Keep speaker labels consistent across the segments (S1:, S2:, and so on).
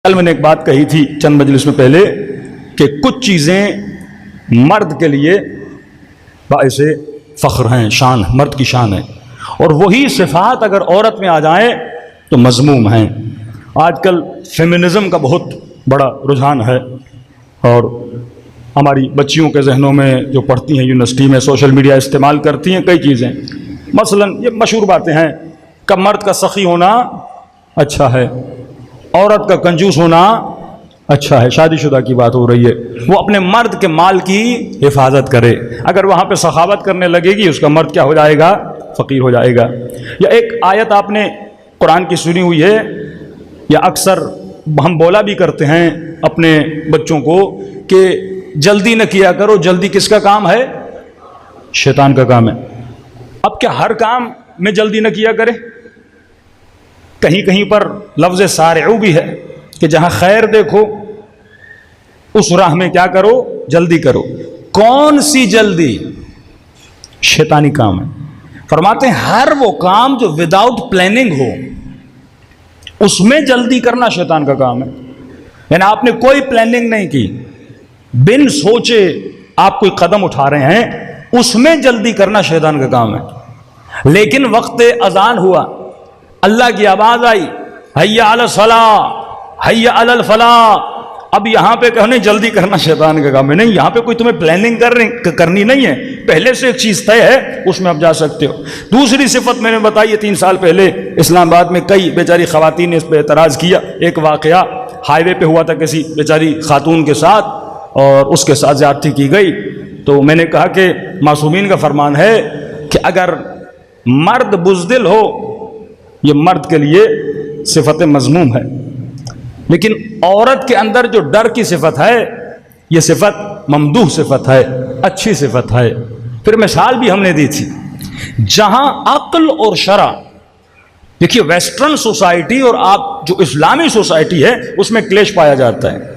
S1: کل میں نے ایک بات کہی تھی چند مجلس میں پہلے کہ کچھ چیزیں مرد کے لیے باعث فخر ہیں، شان، مرد کی شان ہے، اور وہی صفات اگر عورت میں آ جائیں تو مذموم ہیں۔ آج کل فیمنزم کا بہت بڑا رجحان ہے، اور ہماری بچیوں کے ذہنوں میں جو پڑھتی ہیں یونیورسٹی میں، سوشل میڈیا استعمال کرتی ہیں کئی چیزیں، مثلا یہ مشہور باتیں ہیں کہ مرد کا سخی ہونا اچھا ہے، عورت کا کنجوس ہونا اچھا ہے۔ شادی شدہ کی بات ہو رہی ہے، وہ اپنے مرد کے مال کی حفاظت کرے، اگر وہاں پہ سخاوت کرنے لگے گی اس کا مرد کیا ہو جائے گا؟ فقیر ہو جائے گا۔ یا ایک آیت آپ نے قرآن کی سنی ہوئی ہے، یا اکثر ہم بولا بھی کرتے ہیں اپنے بچوں کو کہ جلدی نہ کیا کرو، جلدی کس کا کام ہے؟ شیطان کا کام ہے۔ اب کیا ہر کام میں جلدی نہ کیا کرے؟ کہیں کہیں پر لفظ سارعو بھی ہے کہ جہاں خیر دیکھو اس راہ میں کیا کرو؟ جلدی کرو۔ کون سی جلدی؟ شیطانی کام ہے۔ فرماتے ہیں ہر وہ کام جو وداؤٹ پلاننگ ہو اس میں جلدی کرنا شیطان کا کام ہے۔ یعنی آپ نے کوئی پلاننگ نہیں کی، بن سوچے آپ کوئی قدم اٹھا رہے ہیں، اس میں جلدی کرنا شیطان کا کام ہے۔ لیکن وقت اذان ہوا، اللہ کی آواز آئی، حی علی الصلاۃ، حی علی الفلاح، اب یہاں پہ کہنے جلدی کرنا شیطان کا کام ہے۔ نہیں، یہاں پہ کوئی تمہیں پلاننگ کرنی نہیں ہے، پہلے سے ایک چیز طے ہے، اس میں آپ جا سکتے ہو۔ دوسری صفت میں نے بتائی ہے 3 سال پہلے اسلام آباد میں کئی بیچاری خواتین نے اس پہ اعتراض کیا۔ ایک واقعہ ہائی وے پہ ہوا تھا کسی بیچاری خاتون کے ساتھ، اور اس کے ساتھ زیادتی کی گئی، تو میں نے کہا کہ معصومین کا فرمان ہے کہ اگر مرد بزدل ہو، یہ مرد کے لیے صفت مذموم ہے، لیکن عورت کے اندر جو ڈر کی صفت ہے یہ صفت ممدوح صفت ہے، اچھی صفت ہے۔ پھر مثال بھی ہم نے دی تھی، جہاں عقل اور شرع، دیکھیے ویسٹرن سوسائٹی اور آپ جو اسلامی سوسائٹی ہے اس میں کلیش پایا جاتا ہے۔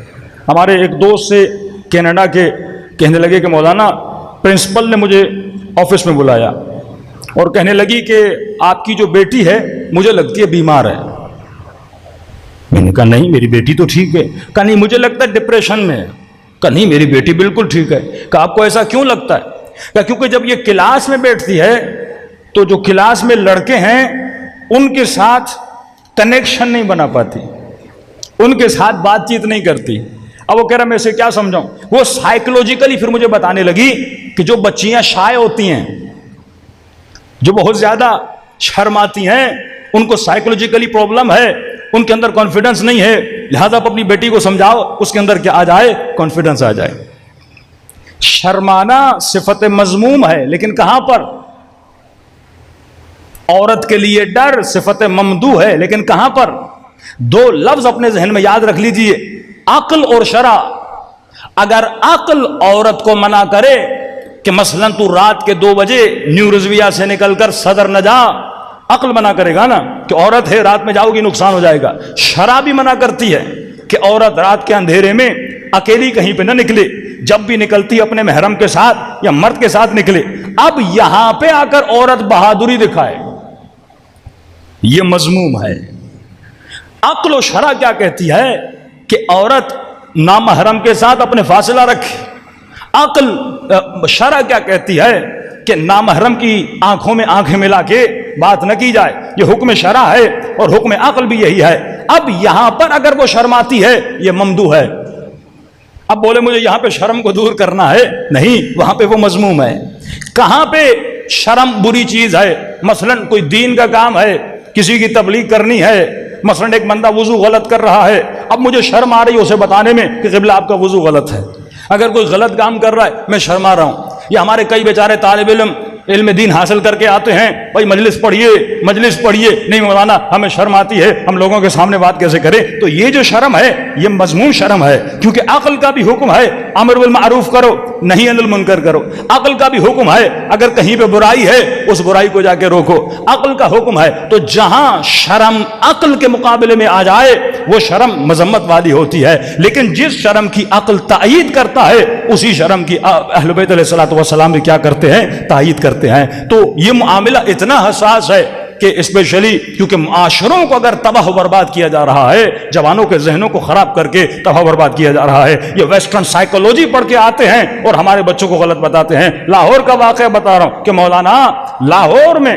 S1: ہمارے ایک دوست سے کینیڈا کے کہنے لگے کہ مولانا پرنسپل نے مجھے آفس میں بلایا اور کہنے لگی کہ آپ کی جو بیٹی ہے مجھے لگتی ہے بیمار ہے۔ میں نے کہا نہیں میری بیٹی تو ٹھیک ہے۔ کہا نہیں مجھے لگتا ہے ڈپریشن میں ہے۔ کہا نہیں میری بیٹی بالکل ٹھیک ہے۔ کہا آپ کو ایسا کیوں لگتا ہے؟ کہا کیونکہ جب یہ کلاس میں بیٹھتی ہے تو جو کلاس میں لڑکے ہیں ان کے ساتھ کنیکشن نہیں بنا پاتی، ان کے ساتھ بات چیت نہیں کرتی۔ اب وہ کہہ رہا میں اسے کیا سمجھاؤں؟ وہ سائیکولوجیکلی پھر مجھے بتانے لگی کہ جو بچیاں شائع ہوتی ہیں، جو بہت زیادہ شرماتی ہیں، ان کو سائیکولوجیکلی پرابلم ہے، ان کے اندر کانفیڈنس نہیں ہے، لہذا آپ اپنی بیٹی کو سمجھاؤ اس کے اندر کیا آ جائے؟ کانفیڈنس آ جائے۔ شرمانا صفت مذموم ہے، لیکن کہاں پر؟ عورت کے لیے ڈر صفت ممدوح ہے، لیکن کہاں پر؟ 2 لفظ اپنے ذہن میں یاد رکھ لیجئے، عقل اور شرع۔ اگر عقل عورت کو منع کرے کہ مثلا تو رات کے 2 بجے نیو رضویہ سے نکل کر صدر نہ جا، عقل منع کرے گا نا کہ عورت ہے رات میں جاؤ گی نقصان ہو جائے گا۔ شرع بھی منع کرتی ہے کہ عورت رات کے اندھیرے میں اکیلی کہیں پہ نہ نکلے، جب بھی نکلتی اپنے محرم کے ساتھ یا مرد کے ساتھ نکلے۔ اب یہاں پہ آ کر عورت بہادری دکھائے، یہ مذموم ہے۔ عقل و شرع کیا کہتی ہے کہ عورت نامحرم کے ساتھ اپنے فاصلہ رکھے۔ عقل شرع کیا کہتی ہے کہ نامحرم کی آنکھوں میں آنکھیں ملا کے بات نہ کی جائے، یہ حکم شرع ہے اور حکم عقل بھی یہی ہے۔ اب یہاں پر اگر وہ شرماتی ہے یہ ممدوح ہے۔ اب بولے مجھے یہاں پہ شرم کو دور کرنا ہے، نہیں، وہاں پہ وہ مذموم ہے۔ کہاں پہ شرم بری چیز ہے؟ مثلا کوئی دین کا کام ہے، کسی کی تبلیغ کرنی ہے، مثلا ایک بندہ وضو غلط کر رہا ہے، اب مجھے شرم آ رہی ہے اسے بتانے میں کہ قبلہ آپ کا وضو غلط ہے۔ اگر کوئی غلط کام کر رہا ہے میں شرما رہا ہوں، یا ہمارے کئی بیچارے طالب علم دین حاصل کر کے آتے ہیں، بھائی مجلس پڑھیے، نہیں مولانا ہمیں شرم آتی ہے، ہم لوگوں کے سامنے بات کیسے کریں؟ تو یہ جو شرم ہے یہ مذموم شرم ہے، کیونکہ عقل کا بھی حکم ہے امر بالمعروف کرو، نہی عن المنکر کرو۔ عقل کا بھی حکم ہے اگر کہیں پہ برائی ہے اس برائی کو جا کے روکو، عقل کا حکم ہے۔ تو جہاں شرم عقل کے مقابلے میں آ جائے وہ شرم مذمت والی ہوتی ہے، لیکن جس شرم کی عقل تائید کرتا ہے اسی شرم کی اہل بیت علیہ الصلوۃ والسلام بھی کیا کرتے ہیں؟ تائید کرتے ہیں۔ تو یہ معاملہ اتنا حساس ہے کہ اسپیشلی کیونکہ معاشروں کو اگر تباہ و برباد کیا جا رہا ہے، جوانوں کے ذہنوں کو خراب کر کے تباہ و برباد کیا جا رہا ہے، یہ ویسٹرن سائیکولوجی پڑھ کے آتے ہیں اور ہمارے بچوں کو غلط بتاتے ہیں۔ لاہور کا واقعہ بتا رہا ہوں کہ مولانا لاہور میں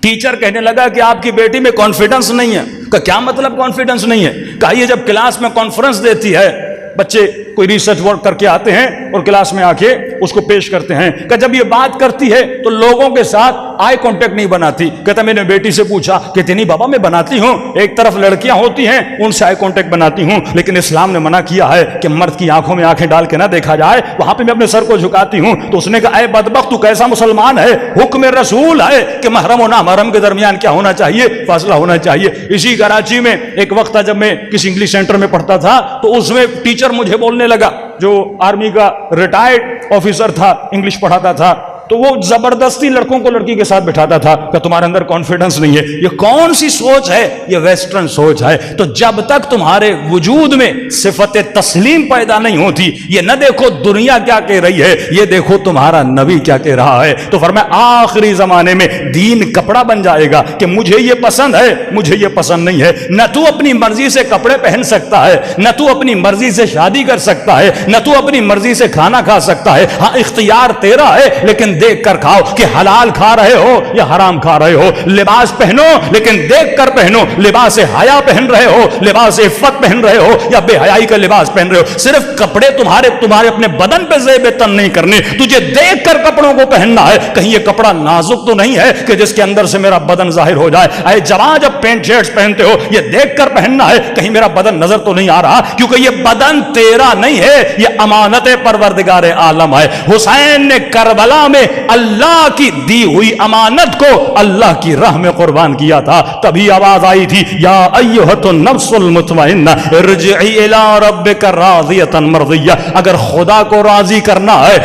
S1: ٹیچر کہنے لگا کہ آپ کی بیٹی میں کانفیڈنس نہیں ہے۔ کہ کیا مطلب کانفیڈنس نہیں ہے؟ کہا یہ جب کلاس میں کانفرنس دیتی ہے، بچے کوئی ریسرچ ورک کر کے آتے ہیں اور کلاس میں آ کے اس کو پیش کرتے ہیں، کہ جب یہ بات کرتی ہے تو لوگوں کے ساتھ آئی کانٹیکٹ نہیں بناتی۔ کہتا میں نے بیٹی سے پوچھا کہتی نہیں بابا میں بناتی ہوں، ایک طرف لڑکیاں ہوتی ہیں ان سے آئی کانٹیکٹ بناتی ہوں، لیکن اسلام نے منع کیا ہے کہ مرد کی آنکھوں میں آنکھیں ڈال کے نہ دیکھا جائے، وہاں پہ میں اپنے سر کو جھکاتی ہوں۔ تو اس نے کہا اے بدبخت تو کیسا مسلمان ہے، حکم رسول ہے کہ محرم و نامحرم کے درمیان کیا ہونا چاہیے، فاصلہ ہونا چاہیے۔ اسی کراچی میں ایک وقت تھا جب میں کسی انگلش سینٹر میں پڑھتا تھا، تو اس میں ٹیچر مجھے بولنے لگا، جو آرمی کا ریٹائرڈ آفیسر تھا، انگلش پڑھاتا تھا، تو وہ زبردستی لڑکوں کو لڑکی کے ساتھ بٹھاتا تھا کہ تمہارے اندر کانفیڈنس نہیں ہے۔ یہ کون سی سوچ ہے؟ یہ ویسٹرن سوچ ہے۔ تو جب تک تمہارے وجود میں صفت تسلیم پیدا نہیں ہوتی، یہ نہ دیکھو دنیا کیا کہہ رہی ہے، یہ دیکھو تمہارا نبی کیا کہہ رہا ہے۔ تو فرمایا آخری زمانے میں دین کپڑا بن جائے گا کہ مجھے یہ پسند ہے، مجھے یہ پسند نہیں ہے۔ نہ تو اپنی مرضی سے کپڑے پہن سکتا ہے، نہ تو اپنی مرضی سے شادی کر سکتا ہے، نہ تو اپنی مرضی سے کھانا کھا سکتا ہے۔ ہاں اختیار تیرا ہے، لیکن دیکھ کر کھاؤ کہ حلال کھا رہے ہو یا حرام کھا رہے ہو۔ لباس پہنو لیکن دیکھ کر پہنو، لباس حیا پہن رہے ہو، لباس عفت پہن رہے ہو یا بے حیائی کا لباس پہن رہے ہو۔ صرف کپڑے تمہارے اپنے بدن پہ زیب تن نہیں کرنے، تجھے دیکھ کر کپڑوں کو پہننا ہے۔ کہیں یہ کپڑا نازک تو نہیں ہے کہ جس کے اندر سے میرا بدن ظاہر ہو جائے۔ اے جوان جب پینٹ شرٹس پہنتے ہو یہ دیکھ کر پہننا ہے کہیں میرا بدن نظر تو نہیں آ رہا، کیونکہ یہ بدن تیرا نہیں ہے، یہ امانت پروردگار عالم ہے۔ حسین نے کربلا میں اللہ کی دی ہوئی امانت کو اللہ کی راہ میں قربان کیا تھا، تبھی آواز آئی تھی یا ایھۃ النفس المطمئنہ ارجعی الی ربک راضیۃ مرضیہ۔ اگر خدا کو راضی کرنا ہے